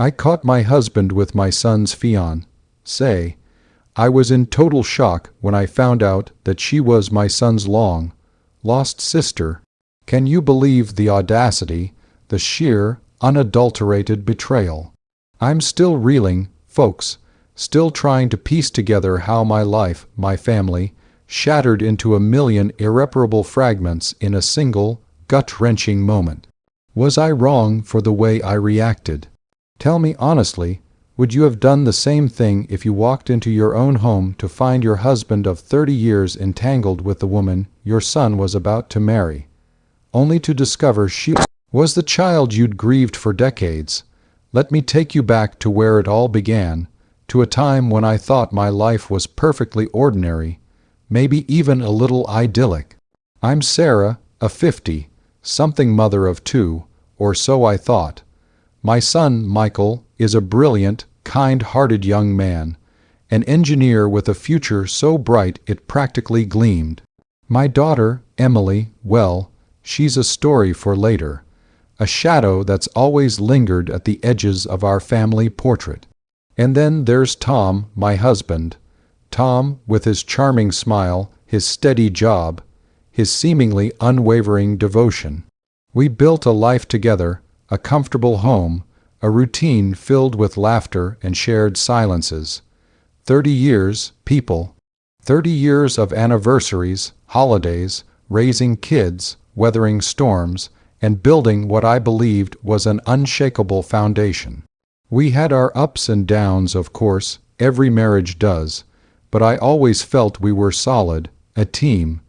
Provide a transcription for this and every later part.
I caught my husband with my son's fiancée. I was in total shock when I found out that she was my son's long-lost sister. Can you believe the audacity, the sheer, unadulterated betrayal? I'm still reeling, folks, still trying to piece together how my life, my family, shattered into a million irreparable fragments in a single, gut-wrenching moment. Was I wrong for the way I reacted? Tell me honestly, would you have done the same thing if you walked into your own home to find your husband of 30 years entangled with the woman your son was about to marry, only to discover she was the child you'd grieved for decades? Let me take you back to where it all began, to a time when I thought my life was perfectly ordinary, maybe even a little idyllic. I'm Sarah, a 50-something mother of two, or so I thought. My son, Michael, is a brilliant, kind-hearted young man, an engineer with a future so bright it practically gleamed. My daughter, Emily, well, she's a story for later, a shadow that's always lingered at the edges of our family portrait. And then there's Tom, my husband. Tom, with his charming smile, his steady job, his seemingly unwavering devotion. We built a life together, a comfortable home, a routine filled with laughter and shared silences. 30 years, people. 30 years of anniversaries, holidays, raising kids, weathering storms, and building what I believed was an unshakable foundation. We had our ups and downs, of course, every marriage does, but I always felt we were solid, a team.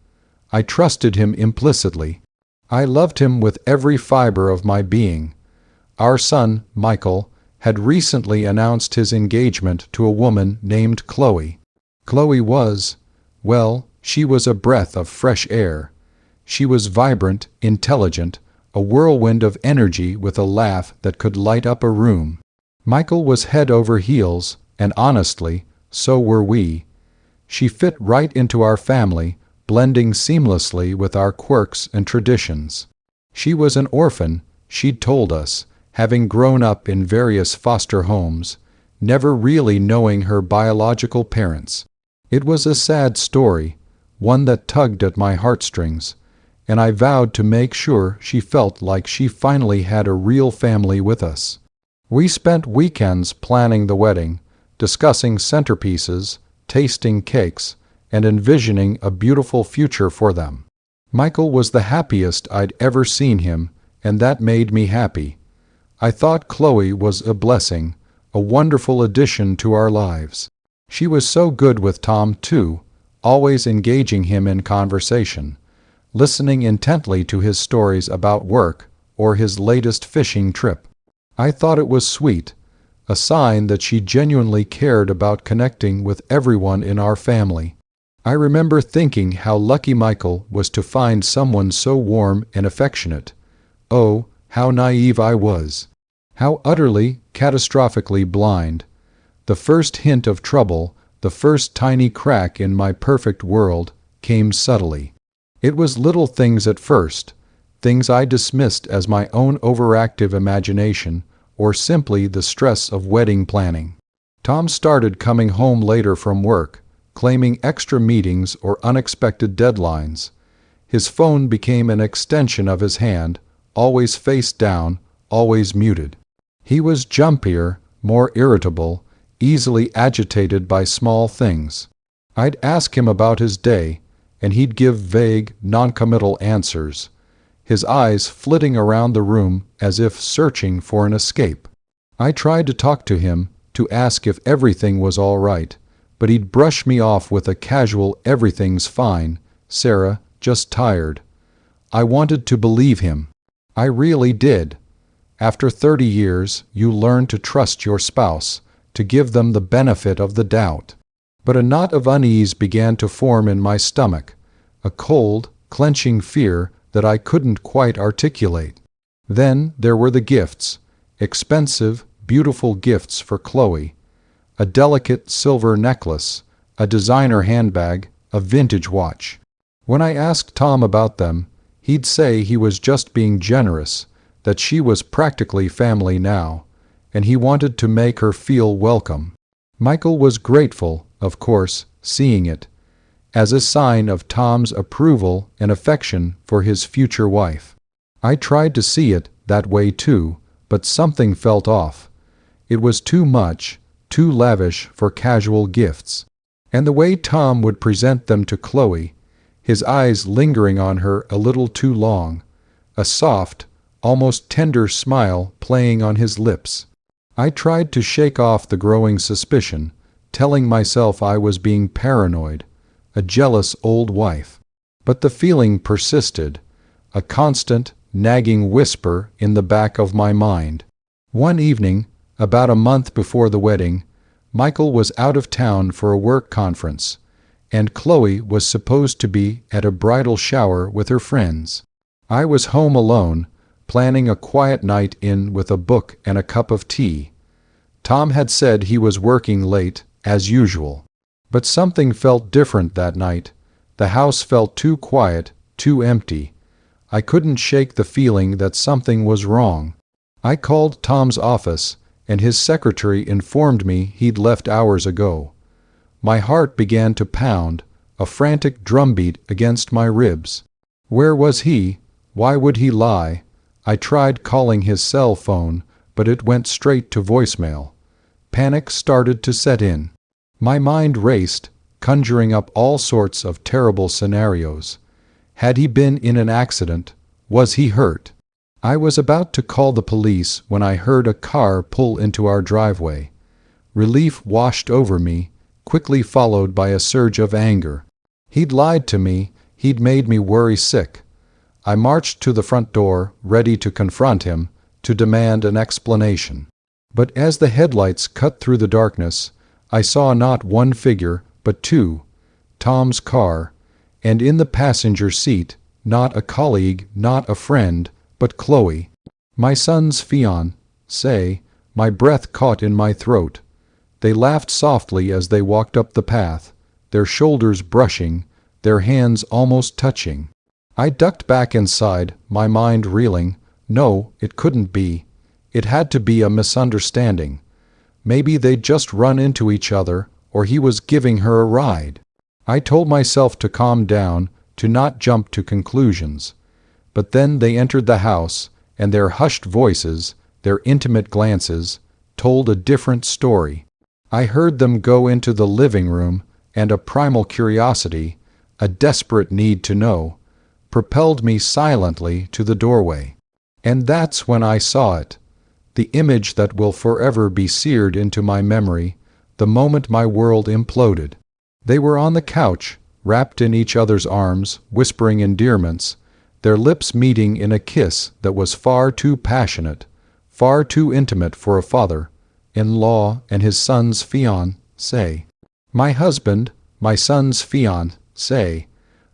I trusted him implicitly. I loved him with every fiber of my being. Our son, Michael, had recently announced his engagement to a woman named Chloe. Chloe was, well, she was a breath of fresh air. She was vibrant, intelligent, a whirlwind of energy with a laugh that could light up a room. Michael was head over heels, and honestly, so were we. She fit right into our family, blending seamlessly with our quirks and traditions. She was an orphan, she'd told us, having grown up in various foster homes, never really knowing her biological parents. It was a sad story, one that tugged at my heartstrings, and I vowed to make sure she felt like she finally had a real family with us. We spent weekends planning the wedding, discussing centerpieces, tasting cakes, and envisioning a beautiful future for them. Michael was the happiest I'd ever seen him, and that made me happy. I thought Chloe was a blessing, a wonderful addition to our lives. She was so good with Tom, too, always engaging him in conversation, listening intently to his stories about work or his latest fishing trip. I thought it was sweet, a sign that she genuinely cared about connecting with everyone in our family. I remember thinking how lucky Michael was to find someone so warm and affectionate. Oh, how naive I was. How utterly, catastrophically blind. The first hint of trouble, the first tiny crack in my perfect world, came subtly. It was little things at first, things I dismissed as my own overactive imagination or simply the stress of wedding planning. Tom started coming home later from work, claiming extra meetings or unexpected deadlines. His phone became an extension of his hand, always face down, always muted. He was jumpier, more irritable, easily agitated by small things. I'd ask him about his day, and he'd give vague, noncommittal answers, his eyes flitting around the room as if searching for an escape. I tried to talk to him, to ask if everything was all right, but he'd brush me off with a casual "everything's fine, Sarah, just tired." I wanted to believe him. I really did. After 30 years, you learn to trust your spouse, to give them the benefit of the doubt. But a knot of unease began to form in my stomach, a cold, clenching fear that I couldn't quite articulate. Then there were the gifts, expensive, beautiful gifts for Chloe, a delicate silver necklace, a designer handbag, a vintage watch. When I asked Tom about them, he'd say he was just being generous, that she was practically family now, and he wanted to make her feel welcome. Michael was grateful, of course, seeing it, as a sign of Tom's approval and affection for his future wife. I tried to see it that way too, but something felt off. It was too much, too lavish for casual gifts. And the way Tom would present them to Chloe, his eyes lingering on her a little too long, a soft, almost tender smile playing on his lips. I tried to shake off the growing suspicion, telling myself I was being paranoid, a jealous old wife. But the feeling persisted, a constant, nagging whisper in the back of my mind. One evening, about a month before the wedding, Michael was out of town for a work conference, and Chloe was supposed to be at a bridal shower with her friends. I was home alone, planning a quiet night in with a book and a cup of tea. Tom had said he was working late, as usual. But something felt different that night. The house felt too quiet, too empty. I couldn't shake the feeling that something was wrong. I called Tom's office, and his secretary informed me he'd left hours ago. My heart began to pound, a frantic drumbeat against my ribs. Where was he? Why would he lie? I tried calling his cell phone, but it went straight to voicemail. Panic started to set in. My mind raced, conjuring up all sorts of terrible scenarios. Had he been in an accident? Was he hurt? I was about to call the police when I heard a car pull into our driveway. Relief washed over me, quickly followed by a surge of anger. He'd lied to me, he'd made me worry sick. I marched to the front door, ready to confront him, to demand an explanation. But as the headlights cut through the darkness, I saw not one figure, but two. Tom's car, and in the passenger seat, not a colleague, not a friend, but Chloe, my son's fiancée. My breath caught in my throat. They laughed softly as they walked up the path, their shoulders brushing, their hands almost touching. I ducked back inside, my mind reeling. No, it couldn't be. It had to be a misunderstanding. Maybe they'd just run into each other, or he was giving her a ride. I told myself to calm down, to not jump to conclusions. But then they entered the house, and their hushed voices, their intimate glances, told a different story. I heard them go into the living room, and a primal curiosity, a desperate need to know, propelled me silently to the doorway. And that's when I saw it. The image that will forever be seared into my memory, the moment my world imploded. They were on the couch, wrapped in each other's arms, whispering endearments, their lips meeting in a kiss that was far too passionate, far too intimate for a father-in-law and his son's fiancée. My husband, my son's fiancée,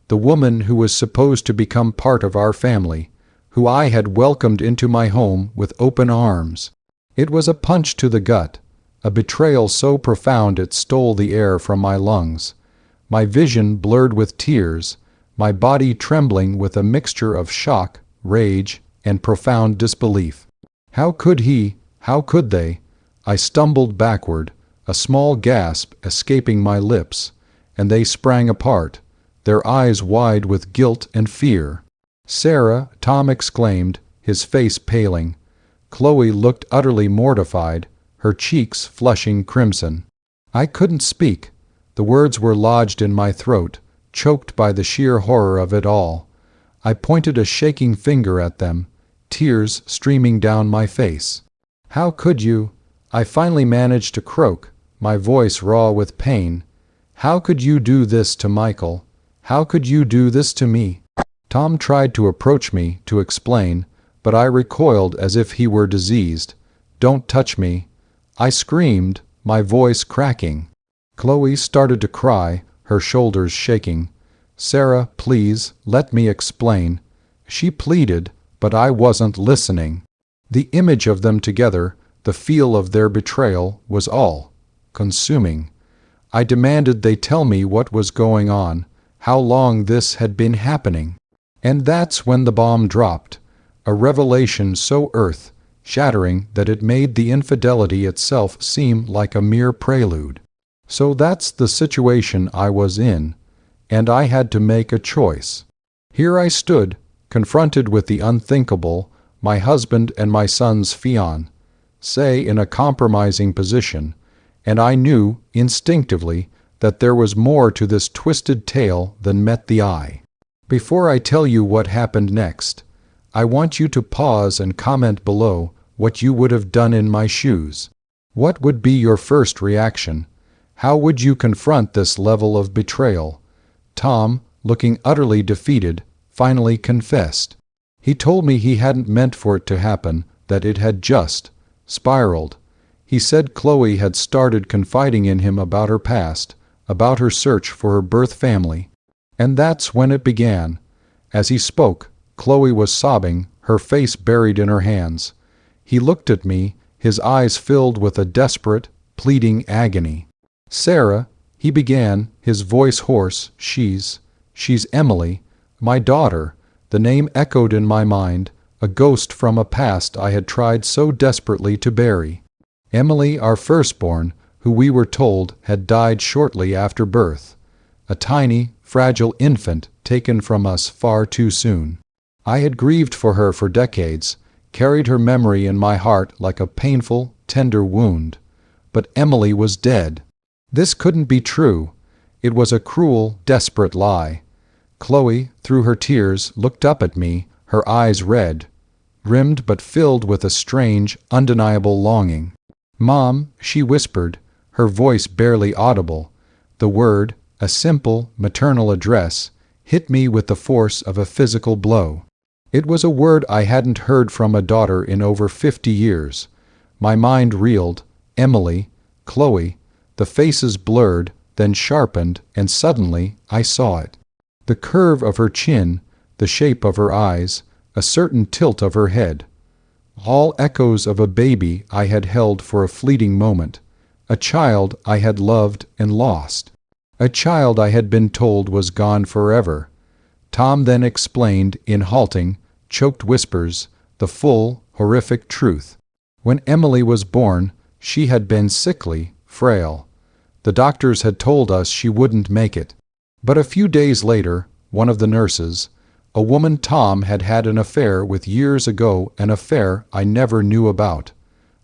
the woman who was supposed to become part of our family, who I had welcomed into my home with open arms. It was a punch to the gut, a betrayal so profound it stole the air from my lungs. My vision blurred with tears, my body trembling with a mixture of shock, rage, and profound disbelief. How could he? How could they? I stumbled backward, a small gasp escaping my lips, and they sprang apart, their eyes wide with guilt and fear. "Sarah," Tom exclaimed, his face paling. Chloe looked utterly mortified, her cheeks flushing crimson. I couldn't speak. The words were lodged in my throat, choked by the sheer horror of it all. I pointed a shaking finger at them, tears streaming down my face. "How could you?" I finally managed to croak, my voice raw with pain. "How could you do this to Michael? How could you do this to me?" Tom tried to approach me, to explain, but I recoiled as if he were diseased. "Don't touch me!" I screamed, my voice cracking. Chloe started to cry, her shoulders shaking. "Sarah, please, let me explain." She pleaded, but I wasn't listening. The image of them together, the feel of their betrayal, was all consuming. I demanded they tell me what was going on, how long this had been happening. And that's when the bomb dropped, a revelation so shattering that it made the infidelity itself seem like a mere prelude. So that's the situation I was in, and I had to make a choice. Here I stood, confronted with the unthinkable, my husband and my son's fiancée in a compromising position, and I knew, instinctively, that there was more to this twisted tale than met the eye. Before I tell you what happened next, I want you to pause and comment below what you would have done in my shoes. What would be your first reaction? How would you confront this level of betrayal? Tom, looking utterly defeated, finally confessed. He told me he hadn't meant for it to happen, that it had just spiraled. He said Chloe had started confiding in him about her past, about her search for her birth family. And that's when it began. As he spoke, Chloe was sobbing, her face buried in her hands. He looked at me, his eyes filled with a desperate, pleading agony. "Sarah," he began, his voice hoarse, she's Emily, my daughter." The name echoed in my mind, a ghost from a past I had tried so desperately to bury. Emily, our firstborn, who we were told had died shortly after birth. A tiny, fragile infant taken from us far too soon. I had grieved for her for decades, carried her memory in my heart like a painful, tender wound. But Emily was dead. This couldn't be true. It was a cruel, desperate lie. Chloe, through her tears, looked up at me, her eyes red, rimmed but filled with a strange, undeniable longing. "Mom," she whispered, her voice barely audible. The word, a simple, maternal address, hit me with the force of a physical blow. It was a word I hadn't heard from a daughter in over 50 years. My mind reeled. Emily, Chloe, the faces blurred, then sharpened, and suddenly I saw it. The curve of her chin, the shape of her eyes, a certain tilt of her head. All echoes of a baby I had held for a fleeting moment, a child I had loved and lost, a child I had been told was gone forever. Tom then explained, in halting, choked whispers, the full, horrific truth. When Emily was born, she had been sickly, frail. The doctors had told us she wouldn't make it. But a few days later, one of the nurses, a woman Tom had had an affair with years ago, an affair I never knew about.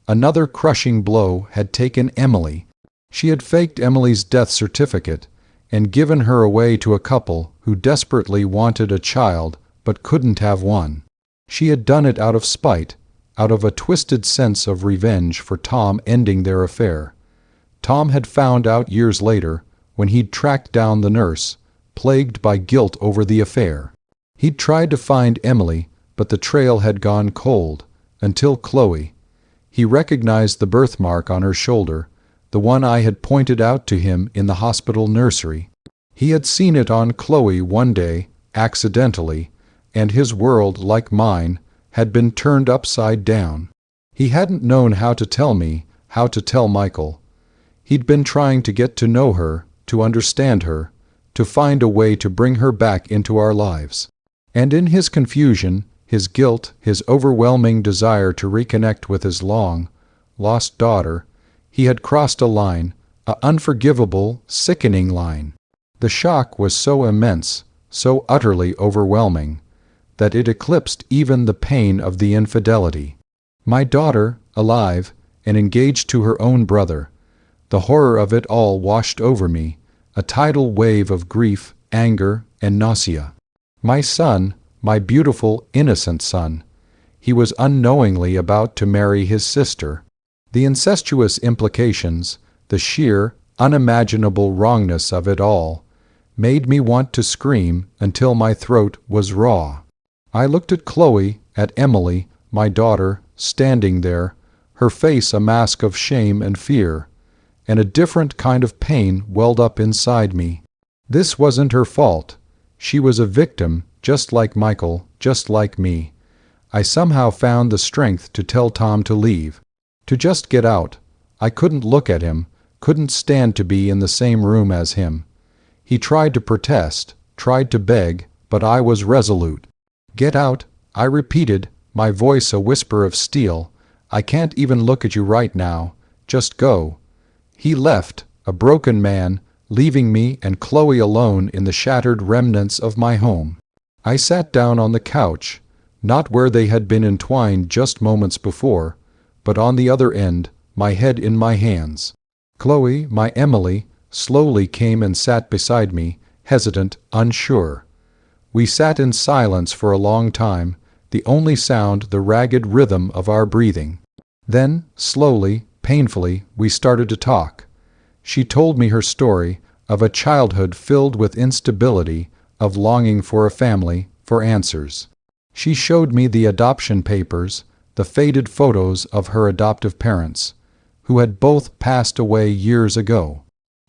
Another crushing blow had taken Emily. She had faked Emily's death certificate and given her away to a couple who desperately wanted a child but couldn't have one. She had done it out of spite, out of a twisted sense of revenge for Tom ending their affair. Tom had found out years later, when he'd tracked down the nurse, plagued by guilt over the affair. He'd tried to find Emily, but the trail had gone cold, until Chloe. He recognized the birthmark on her shoulder, the one I had pointed out to him in the hospital nursery. He had seen it on Chloe one day, accidentally, and his world, like mine, had been turned upside down. He hadn't known how to tell me, how to tell Michael. He'd been trying to get to know her, to understand her, to find a way to bring her back into our lives. And in his confusion, his guilt, his overwhelming desire to reconnect with his long-lost daughter, he had crossed a line, an unforgivable, sickening line. The shock was so immense, so utterly overwhelming, that it eclipsed even the pain of the infidelity. My daughter, alive, and engaged to her own brother. The horror of it all washed over me, a tidal wave of grief, anger, and nausea. My son, my beautiful, innocent son. He was unknowingly about to marry his sister. The incestuous implications, the sheer, unimaginable wrongness of it all, made me want to scream until my throat was raw. I looked at Chloe, at Emily, my daughter, standing there, her face a mask of shame and fear, and a different kind of pain welled up inside me. This wasn't her fault. She was a victim, just like Michael, just like me. I somehow found the strength to tell Tom to leave, to just get out. I couldn't look at him, couldn't stand to be in the same room as him. He tried to protest, tried to beg, but I was resolute. "Get out," I repeated, my voice a whisper of steel. I can't even look at you right now. Just go." He left, a broken man, leaving me and Chloe alone in the shattered remnants of my home. I sat down on the couch, not where they had been entwined just moments before, but on the other end, my head in my hands. Chloe, my Emily, slowly came and sat beside me, hesitant, unsure. We sat in silence for a long time, the only sound the ragged rhythm of our breathing. Then, slowly, painfully, we started to talk. She told me her story of a childhood filled with instability, of longing for a family, for answers. She showed me the adoption papers, the faded photos of her adoptive parents, who had both passed away years ago.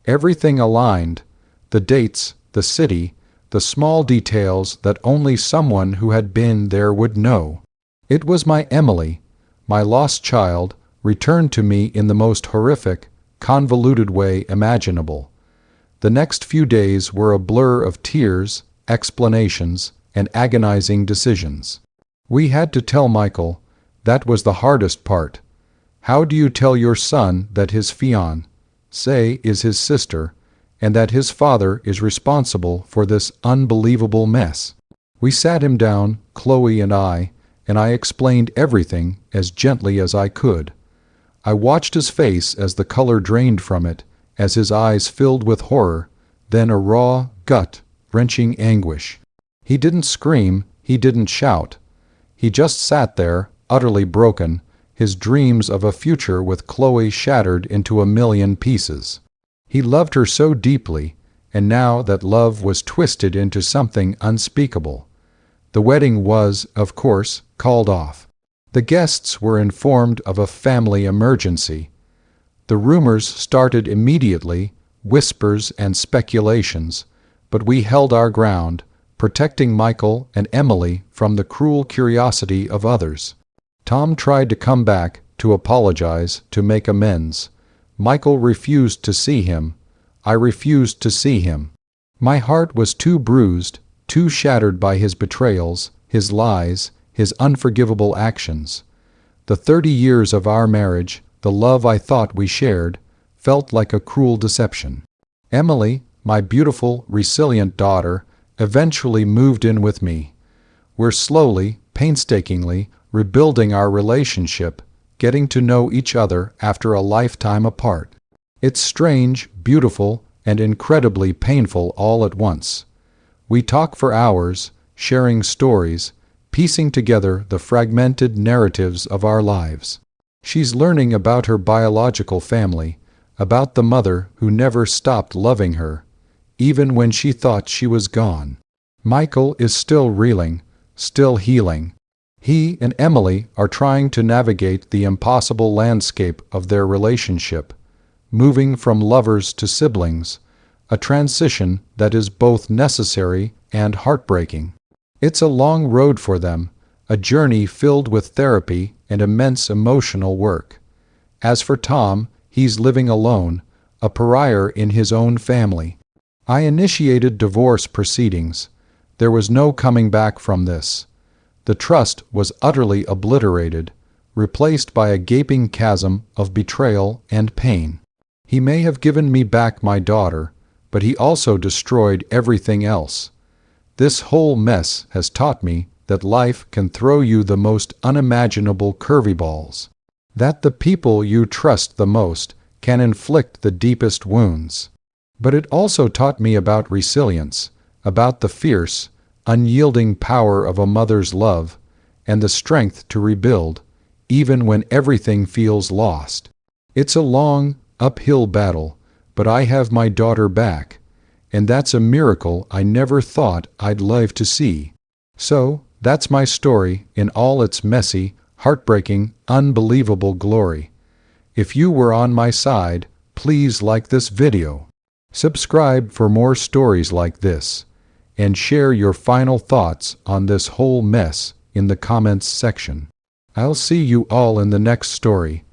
Everything aligned, the dates, the city, the small details that only someone who had been there would know. It was my Emily, my lost child, returned to me in the most horrific, convoluted way imaginable. The next few days were a blur of tears, explanations, and agonizing decisions. We had to tell Michael. That was the hardest part. How do you tell your son that his fiancée is his sister, and that his father is responsible for this unbelievable mess? We sat him down, Chloe and I explained everything as gently as I could. I watched his face as the color drained from it, as his eyes filled with horror, then a raw, gut-wrenching anguish. He didn't scream, he didn't shout. He just sat there, utterly broken, his dreams of a future with Chloe shattered into a million pieces. He loved her so deeply, and now that love was twisted into something unspeakable. The wedding was, of course, called off. The guests were informed of a family emergency. The rumors started immediately, whispers and speculations, but we held our ground, protecting Michael and Emily from the cruel curiosity of others. Tom tried to come back, to apologize, to make amends. Michael refused to see him. I refused to see him. My heart was too bruised, too shattered by his betrayals, his lies, his unforgivable actions. The 30 years of our marriage, the love I thought we shared, felt like a cruel deception. Emily, my beautiful, resilient daughter, eventually moved in with me. We're slowly, painstakingly, rebuilding our relationship, getting to know each other after a lifetime apart. It's strange, beautiful, and incredibly painful all at once. We talk for hours, sharing stories, piecing together the fragmented narratives of our lives. She's learning about her biological family, about the mother who never stopped loving her, even when she thought she was gone. Michael is still reeling, still healing. He and Emily are trying to navigate the impossible landscape of their relationship, moving from lovers to siblings, a transition that is both necessary and heartbreaking. It's a long road for them, a journey filled with therapy and immense emotional work. As for Tom, he's living alone, a pariah in his own family. I initiated divorce proceedings. There was no coming back from this. The trust was utterly obliterated, replaced by a gaping chasm of betrayal and pain. He may have given me back my daughter, but he also destroyed everything else. This whole mess has taught me that life can throw you the most unimaginable curveballs, that the people you trust the most can inflict the deepest wounds. But it also taught me about resilience, about the fierce, unyielding power of a mother's love, and the strength to rebuild, even when everything feels lost. It's a long, uphill battle, but I have my daughter back, and that's a miracle I never thought I'd live to see. So, that's my story in all its messy, heartbreaking, unbelievable glory. If you were on my side, please like this video. Subscribe for more stories like this, and share your final thoughts on this whole mess in the comments section. I'll see you all in the next story.